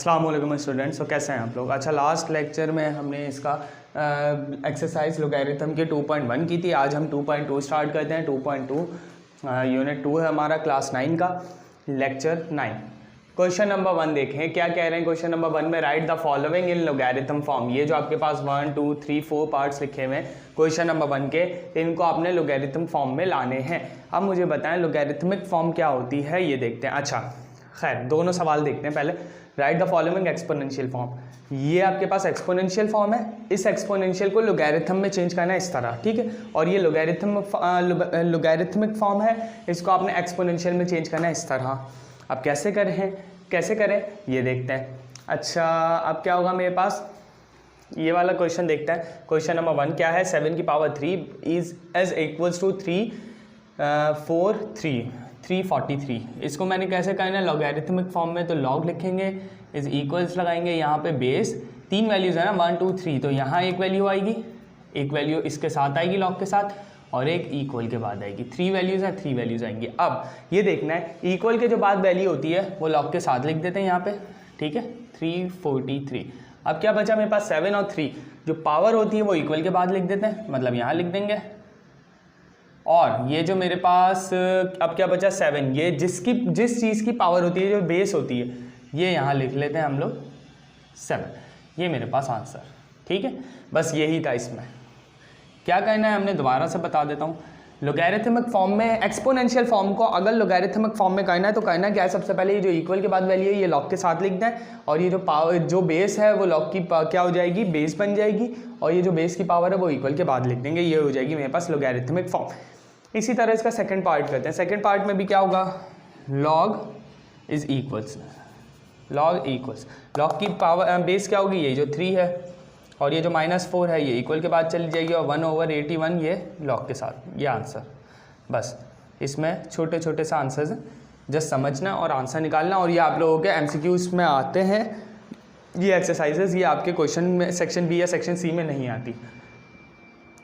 अस्सलाम वालेकुम स्टूडेंट्स। तो कैसे हैं आप लोग। अच्छा, लास्ट लेक्चर में हमने इसका एक्सरसाइज लोगैरिथम के 2.1 की थी। आज हम 2.2 स्टार्ट करते हैं। 2.2 यूनिट 2 है हमारा, क्लास 9 का, लेक्चर 9। क्वेश्चन नंबर 1 देखें क्या कह रहे हैं। क्वेश्चन नंबर 1 में right the following in logarithm form. ये जो आपके पास 1 2 3 4 पार्ट्स लिखे हुए हैं क्वेश्चन नंबर 1 के, इनको आपने लोगैरिथम फॉर्म में लाने हैं। अब मुझे बताएं लोगैरिथमिक फॉर्म क्या होती है, ये देखते हैं। अच्छा खैर, दोनों सवाल देखते हैं पहले। Right the following exponential form. ये आपके पास एक्सपोनेंशियल फॉर्म है। इस एक्सपोनेंशियल को लोगैरिथम में चेंज करना है इस तरह, ठीक है। और ये लोगैरिथमिक फॉर्म है, इसको आपने एक्सपोनेंशियल में चेंज करना है इस तरह। अब कैसे करें ये देखते हैं। अच्छा, अब क्या होगा मेरे पास, ये वाला क्वेश्चन देखते हैं। क्वेश्चन नंबर 1 क्या है, 7 की power 3 is as equals to 343। इसको मैंने कैसे करना है लॉगरिथमिक फॉर्म में, तो लॉग लिखेंगे, इज इक्वल्स लगाएंगे, यहाँ पे बेस 3 वैल्यूज़ है ना 1 2 3, तो यहाँ एक वैल्यू आएगी, एक वैल्यू इसके साथ आएगी लॉग के साथ, और एक इक्वल के बाद आएगी। 3 वैल्यूज़ हैं, 3 वैल्यूज़ आएंगी। अब ये देखना है इक्वल के जो बाद वैल्यू होती है वो लॉग के साथ लिख देते हैं यहाँ पे, ठीक है। 343। अब क्या बचा मेरे पास, 7 और 3 जो पावर होती है वो इक्वल के बाद लिख देते हैं, मतलब यहाँ लिख देंगे। और ये जो मेरे पास अब क्या बचा 7, ये जिस चीज़ की पावर होती है, जो बेस होती है, ये यहाँ लिख लेते हैं हम लोग 7। ये मेरे पास आंसर, ठीक है। बस यही था इसमें। क्या करना है हमने, दोबारा से बता देता हूँ। लोगैरिथमिक फॉर्म में एक्सपोनेंशियल फॉर्म को अगर लोगैरिथमिक फॉर्म में करना है तो करना क्या है, सबसे पहले ये जो इक्वल के बाद वैल्यू है ये लॉग के साथ लिख दें, और ये जो पावर जो बेस है वो लॉग की क्या हो जाएगी, बेस बन जाएगी, और ये जो बेस की पावर है वो इक्वल के बाद लिख देंगे। ये हो जाएगी मेरे पास लोगैरिथमिक फॉर्म। इसी तरह इसका सेकंड पार्ट करते हैं। सेकंड पार्ट में भी क्या होगा, log is equals, log equals, log की पावर बेस क्या होगी, ये जो 3 है, और ये जो -4 है ये इक्वल के बाद चली जाएगी, और 1/81 ये लॉग के साथ, ये आंसर। बस इसमें छोटे छोटे से आंसर्स हैं, जस्ट समझना और आंसर निकालना। और ये आप लोगों के MCQs में आते हैं ये एक्सरसाइजेज, ये आपके क्वेश्चन में सेक्शन बी या सेक्शन सी में नहीं आती,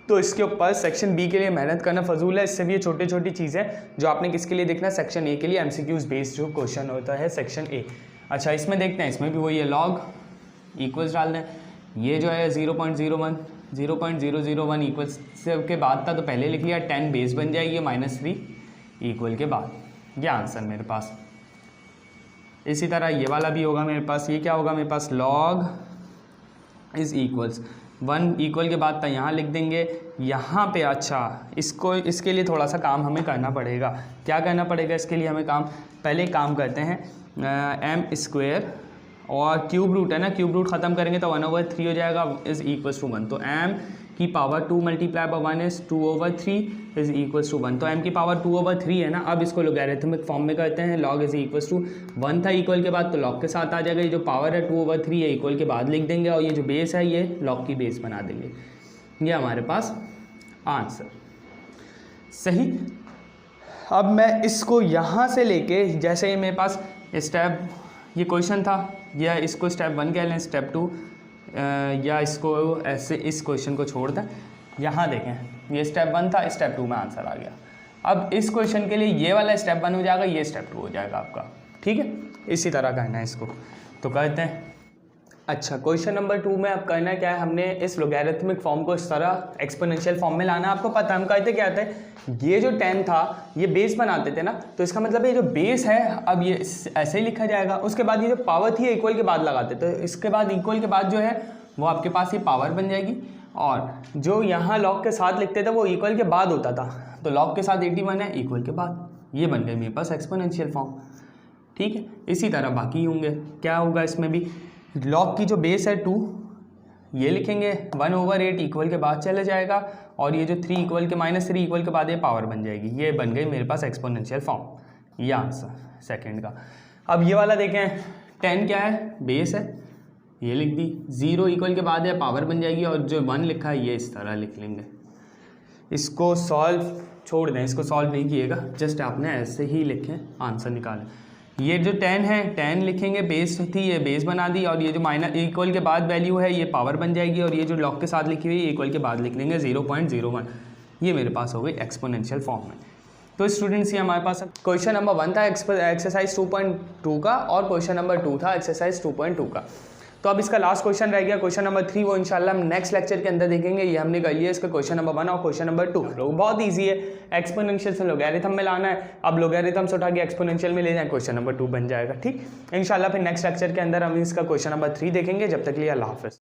तो इसके ऊपर सेक्शन बी के लिए मेहनत करना फजूल है। इससे भी ये छोटी छोटी चीज़ें जो आपने किसके लिए देखना है, सेक्शन ए के लिए MCQs बेस्ड जो क्वेश्चन होता है सेक्शन ए। अच्छा, इसमें देखते हैं, इसमें भी वही है, लॉग इक्वल्स डाल दें। ये जो है 0.001 इक्वल्स के बाद था तो पहले लिख लिया, 10 बेस बन जाएगी, -3 इक्वल के बाद, ये आंसर मेरे पास। इसी तरह ये वाला भी होगा मेरे पास। ये क्या होगा मेरे पास, लॉग इज इक्वल्स 1 इक्वल के बाद था, यहाँ लिख देंगे यहाँ पे। अच्छा, इसके लिए थोड़ा सा काम हमें करना पड़ेगा। क्या करना पड़ेगा इसके लिए हमें काम, पहले काम करते हैं m² और क्यूब रूट है ना, क्यूब रूट ख़त्म करेंगे तो 1/3 हो जाएगा, इज़ इक्वल्स टू 1। तो m की power 2 × 1 is 2/3 is equals to 1। तो m की पावर 2/3 है ना। अब इसको लोगैरिथमिक फॉर्म में करते हैं, लॉग इज़ इक्वल्स टू 1 था इक्वल के बाद, तो लॉग के साथ आ जाएगा। ये जो पावर है 2/3 है, इक्वल के बाद लिख देंगे, और ये जो बेस है ये लॉग की बेस बना देंगे। ये हमारे पास आंसर सही। अब मैं इसको यहाँ से लेके, जैसे ही मेरे पास स्टेप, ये क्वेश्चन था, या इसको स्टेप 1 कह लें, स्टेप 2, या इसको ऐसे इस क्वेश्चन को छोड़ दें। यहाँ देखें, ये स्टेप 1 था, स्टेप 2 में आंसर आ गया। अब इस क्वेश्चन के लिए ये वाला स्टेप 1 हो जाएगा, ये स्टेप 2 हो जाएगा आपका, ठीक है। इसी तरह करना है इसको, तो करते हैं। अच्छा, क्वेश्चन नंबर 2 में अब करना क्या है, हमने इस लोगैरिथमिक फॉर्म को इस तरह एक्सपोनेंशियल फॉर्म में लाना। आपको पता है हम करते क्या थे, ये जो 10 था ये बेस बनाते थे ना, तो इसका मतलब ये जो बेस है अब ये ऐसे ही लिखा जाएगा। उसके बाद ये जो पावर थी इक्वल के बाद लगाते, तो इसके बाद इक्वल के बाद जो है वो आपके पास ये पावर बन जाएगी, और जो यहाँ लॉग के साथ लिखते थे वो इक्वल के बाद होता था, तो लॉग के साथ 81 है, इक्वल के बाद, ये बन गए मेरे पास एक्सपोनेंशियल फॉर्म, ठीक है। इसी तरह बाकी होंगे। क्या होगा इसमें भी, लॉग की जो बेस है 2 ये लिखेंगे, 1/8 इक्वल के बाद चले जाएगा, और ये जो 3 इक्वल के -3 इक्वल के बाद ये पावर बन जाएगी। ये बन गई मेरे पास एक्सपोनेंशियल फॉर्म, ये आंसर सेकंड का। अब ये वाला देखें, 10 क्या है, बेस है, ये लिख दी, 0 इक्वल के बाद है, पावर बन जाएगी, और जो 1 लिखा है ये इस तरह लिख लेंगे। इसको सॉल्व छोड़ दें, इसको सॉल्व नहीं किएगा, जस्ट आपने ऐसे ही लिखें, आंसर निकालें। ये जो 10 है 10 लिखेंगे, बेस थी ये बेस बना दी, और ये जो माइनस इक्वल के बाद वैल्यू है ये पावर बन जाएगी, और ये जो लॉग के साथ लिखी हुई है इक्वल के बाद लिख देंगे 0.01। ये मेरे पास हो गई एक्सपोनेंशियल फॉर्म में। तो स्टूडेंट्स ये हमारे पास क्वेश्चन नंबर 1 था एक्सरसाइज 2.2 का, और क्वेश्चन नंबर 2 था एक्सरसाइज 2.2 का। तो अब इसका लास्ट क्वेश्चन रह गया क्वेश्चन नंबर 3, वो इंशाल्लाह हम नेक्स्ट लेक्चर के अंदर देखेंगे। ये हमने कर लिया इसका क्वेश्चन नंबर 1 और क्वेश्चन नंबर 2। लोग बहुत ईजी है, एक्सपोनेंशियल से लोगैरिथम में लाना है। अब लोगैरिथम से उठा के एक्सपोनेंशियल में ले जाए, क्वेश्चन नंबर 2 बन जाएगा। ठीक, इंशाल्लाह फिर नेक्स्ट लेक्चर के अंदर हम इसका क्वेश्चन नंबर 3 देखेंगे। जब तक के लिए अल्लाह हाफिज़।